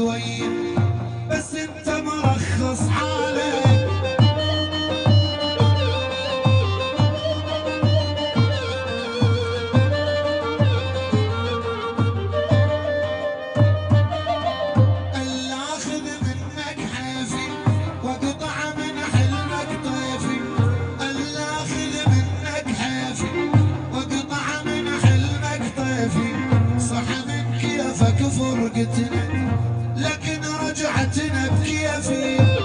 شوي بس انت مرخص حالك. اللي اخذ منك حيفي واقطع من حلمك طيفي، اللي اخذ منك حيفي واقطع من حلمك طيفي، صح من كيفك فرقتنا لكن رجعتنا بكيفي.